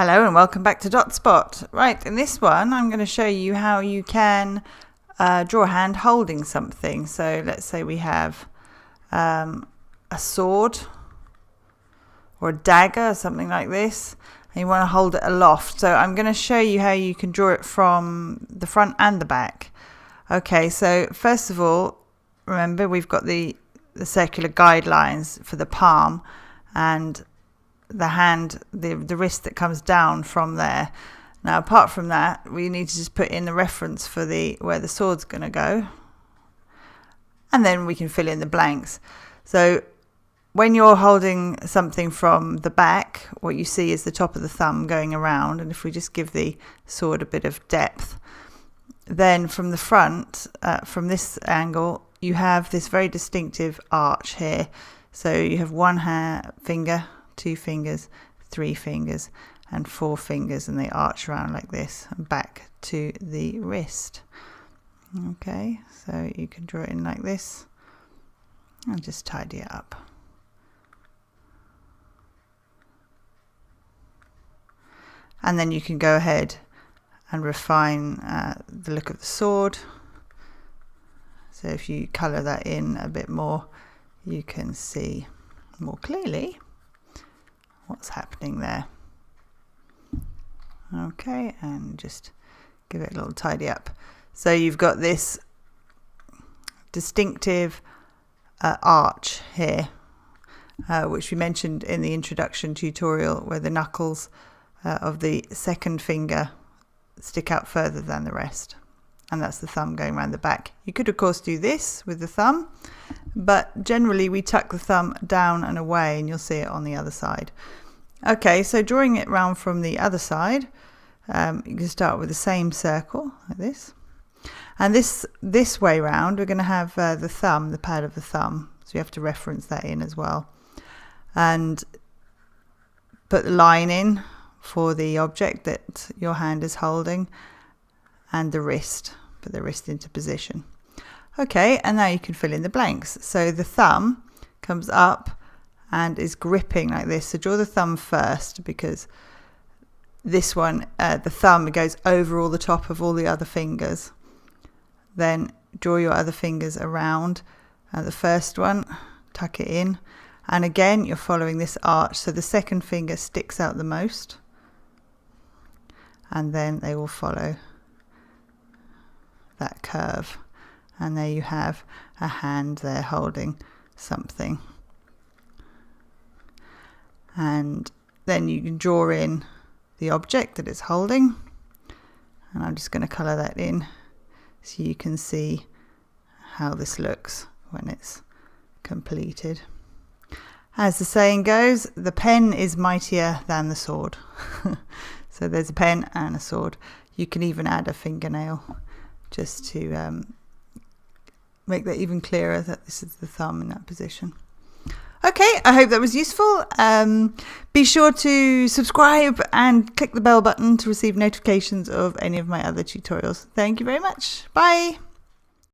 Hello and welcome back to Dotspot. Right, in this one I'm going to show you how you can draw a hand holding something. So let's say we have a sword or a dagger or something like this, and you want to hold it aloft. So I'm going to show you how you can draw it from the front and the back. Okay, so first of all, remember we've got the circular guidelines for the palm and the hand, the wrist that comes down from there. Now apart from that, we need to just put in the reference for where the sword's going to go, and then we can fill in the blanks. So when you're holding something from the back, what you see is the top of the thumb going around, and if we just give the sword a bit of depth, then from the front, from this angle, you have this very distinctive arch here. So you have one finger, 2 fingers, 3 fingers and 4 fingers, and they arch around like this and back to the wrist. Okay, so you can draw it in like this and just tidy it up. And then you can go ahead and refine the look of the sword. So if you colour that in a bit more, you can see more clearly what's happening there. Okay, and just give it a little tidy up. So you've got this distinctive arch here, which we mentioned in the introduction tutorial, where the knuckles of the second finger stick out further than the rest, and that's the thumb going around the back. You could of course do this with the thumb, but generally we tuck the thumb down and away, and you'll see it on the other side. Okay, so drawing it round from the other side, you can start with the same circle like this, and this way round we're going to have the thumb, the pad of the thumb, so you have to reference that in as well, and put the line in for the object that your hand is holding, and the wrist, put the wrist into position. Okay, and now you can fill in the blanks. So the thumb comes up and is gripping like this. So draw the thumb first, because this one, the thumb goes over all the top of all the other fingers. Then draw your other fingers around the first one, tuck it in, and again you're following this arch, so the second finger sticks out the most, and then they will follow that curve, and there you have a hand there holding something. And then you can draw in the object that it's holding, and I'm just going to colour that in so you can see how this looks when it's completed. As the saying goes, the pen is mightier than the sword. So there's a pen and a sword. You can even add a fingernail just to make that even clearer that this is the thumb in that position. Okay, I hope that was useful. Be sure to subscribe and click the bell button to receive notifications of any of my other tutorials. Thank you very much. Bye.